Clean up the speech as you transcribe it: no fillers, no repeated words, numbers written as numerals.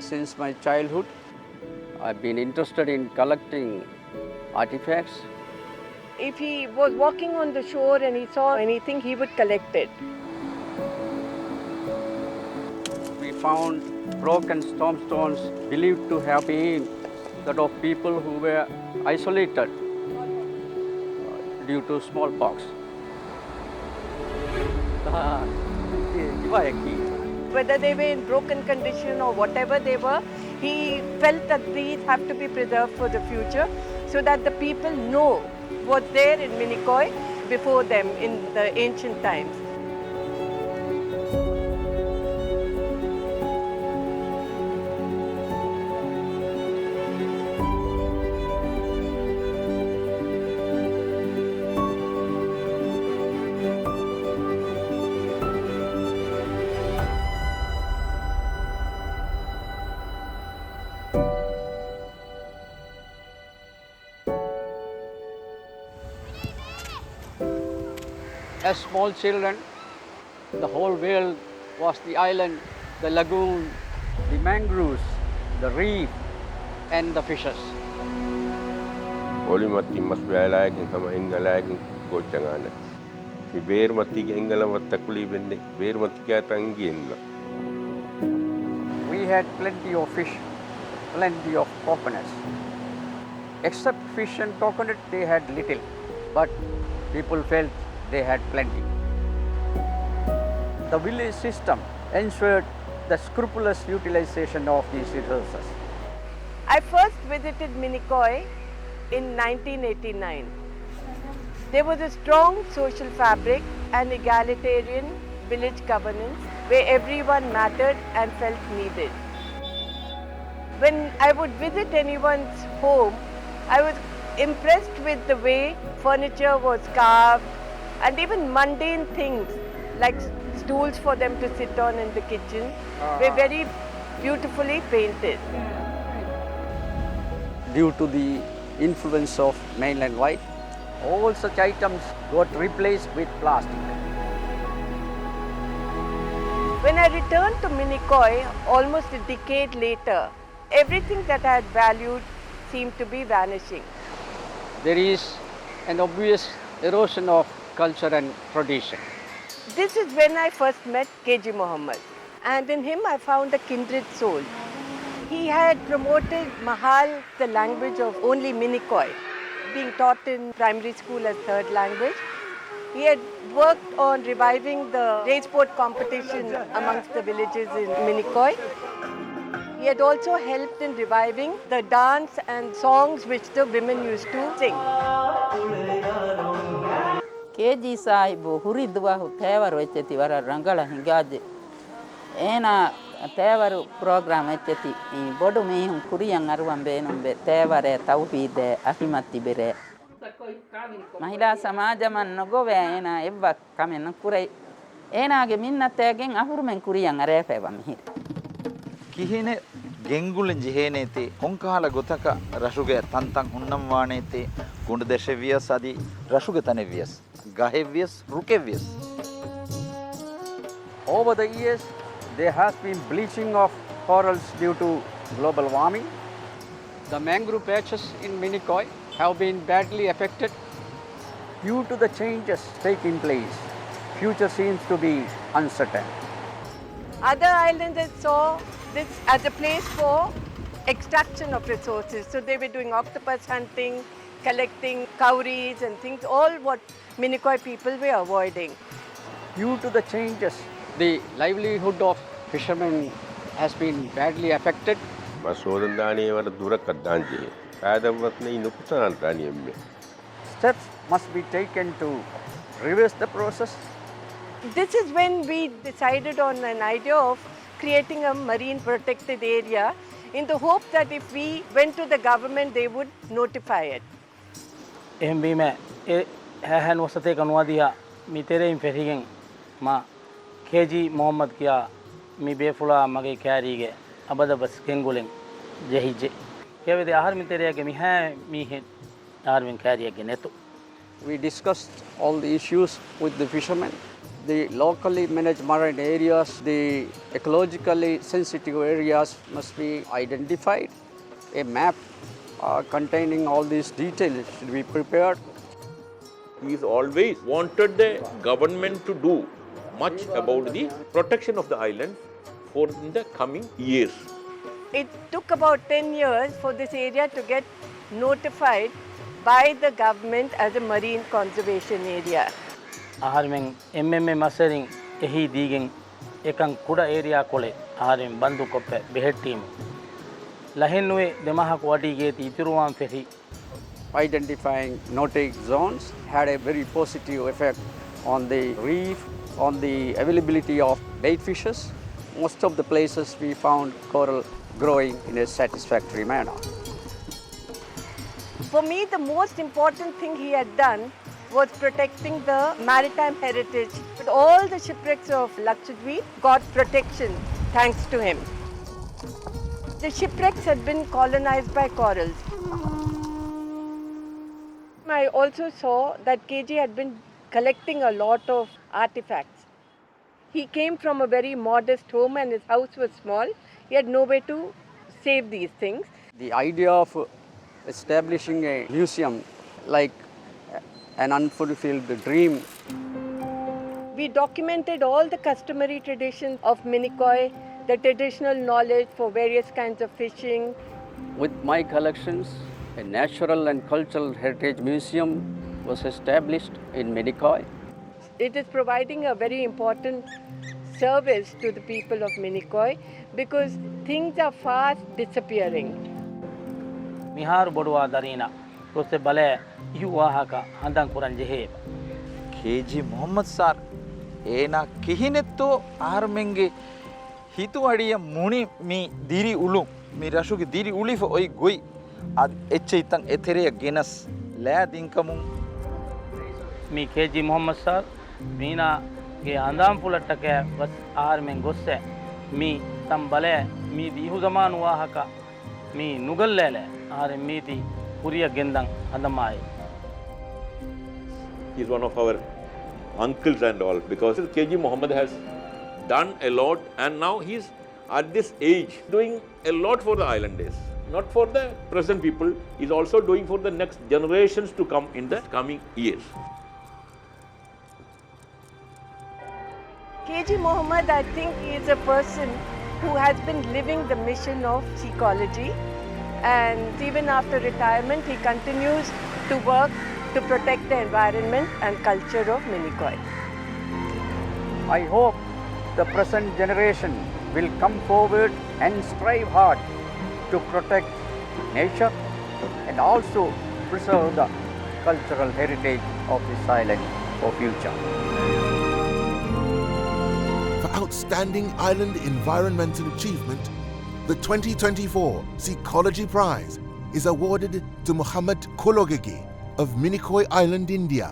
Since my childhood, I've been interested in collecting artifacts. If he was walking on the shore and he saw anything, he would collect it. We found broken tombstones believed to have been that of people who were isolated due to smallpox. Whether they were in broken condition or whatever they were, he felt that these have to be preserved for the future so that the people know what's there in Minicoy before them in the ancient times. As small children, the whole world was the island, the lagoon, the mangroves, the reef, and the fishes. Oli matti mas bialakin sama ingalakin gochangana. Mi beer matti ingala matta kuli bende beer matti kya tanginna. We had plenty of fish, plenty of coconuts. Except fish and coconut, they had little, but people felt they had plenty. The village system ensured the scrupulous utilization of these resources. I first visited Minicoy in 1989. There was a strong social fabric and egalitarian village governance where everyone mattered and felt needed. When I would visit anyone's home, I was impressed with the way furniture was carved and even mundane things like stools for them to sit on in the kitchen were very beautifully painted. Due to the influence of mainland white, all such items got replaced with plastic. When I returned to Minicoy almost a decade later, everything that I had valued seemed to be vanishing. There is an obvious erosion of culture and tradition. This is when I first met KG Mohammed, and in him I found a kindred soul. He had promoted Mahal, the language of only Minicoy, being taught in primary school as third language. He had worked on reviving the race sport competition amongst the villages in Minicoy. He had also helped in reviving the dance and songs which the women used to sing. KG sahibu huridwa tevaru echeti vara rangala hingaje ena tevaru program echeti bodu mehun kuriyan aruwan beenumbe tevare tawhide ahimatti bere mahila samajaman nogove ena evva kamen kurai enage minnategen ahurmen kuriyan arefewa mihir kihine ගෙංගුලෙන් ජිහේනේතේ කොංකාල ගොතක රසුගේ තන්තන් හුන්නම් වානේතේ ගුණ දෙශවියස් আদি රසුගේ තනෙවියස් ගහෙවියස් රුකෙවියස්. Over the years, there has been bleaching of corals due to global warming. The mangrove patches in Minicoy have been badly affected due to the changes taking place. Future seems to be uncertain. Other islands that saw this as a place for extraction of resources. So they were doing octopus hunting, collecting cowries and things, all what Minicoy people were avoiding. Due to the changes, the livelihood of fishermen has been badly affected. Masodandani var durakaddanji. Adamvatne inukutanantani emme. Steps must be taken to reverse the process. This is when we decided on an idea of creating a marine protected area in the hope that if we went to the government, they would notify it. Ehmbime hahan wasate kanwadiya mitere inferigen ma KG Mohammed kiya mi befula mage karige abada bas kengulen jehije kevede ahar mitere ge mi ha mi he arvin kariye ge neto. We discussed all the issues with the fishermen. the locally managed marine areas, the ecologically sensitive areas must be identified. A map containing all these details should be prepared. He's always wanted the government to do much about the protection of the island for the coming years. It took about 10 years for this area to get notified by the government as a marine conservation area. ආහාරයෙන් එම්එම්ఏ මසරින් එහි දීගෙන් එකන් කුඩ area කොලේ ආහාරයෙන් බන්දු කොප්ප බෙහෙට්ටීම ලහෙන්නුවේ දෙමහක වඩීගේ ඉතිරුවාන් ferry. Identifying no-take zones had a very positive effect on the reef, on the availability of bait fishes. Most of the places we found coral growing in a satisfactory manner. For me, the most important thing he had done was protecting the maritime heritage. But all the shipwrecks of Lakshadweep got protection thanks to him. The shipwrecks had been colonized by corals. I also saw that KG had been collecting a lot of artifacts. He came from a very modest home and his house was small. He had no way to save these things. The idea of establishing a museum like an unfulfilled dream. We documented all the customary traditions of Minicoy, the traditional knowledge for various kinds of fishing. With my collections, a natural and cultural heritage museum was established in Minicoy. It is providing a very important service to the people of Minicoy because things are fast disappearing. මිහාරු බොඩුවා දරීනා රොස්සේ බලය ඉහුවාහක හන්දන් කුරන් ජෙහේ. KG Mohammed sir ඒනා කිහිනෙත්තෝ ආර්මෙන්ගේ හිතු අඩිය මුණි මි දිරි උලු මි රශුගේ දිරි උලිෆ ඔයි ගොයි අද එච්ච ඉතන් එතෙරේ ගෙනස් ලෑ දින්කමුන් මේ KG Mohammed sir මීනාගේ අඳාම් පුලට්ටකෑ වස් ආර්මෙන් ගොස්සේ මී තම් බලය මී දීහු සමාන වාහක මී නුගල්ලෑලෑ ආරෙන් මීති කුරිය ගෙන්දන් හඳමායි. He's one of our uncles and all because KG Mohammed has done a lot and now he's at this age doing a lot for the islanders. Not for the present people, he's also doing for the next generations to come in the coming years. KG Mohammed, I think, is a person who has been living the mission of Seacology, and even after retirement he continues to work to protect the environment and culture of Minicoy. I hope the present generation will come forward and strive hard to protect nature and also preserve the cultural heritage of this island for future. For outstanding island environmental achievement, the 2024 Seacology Prize is awarded to Mohammed Kolugege of Minicoy Island, India.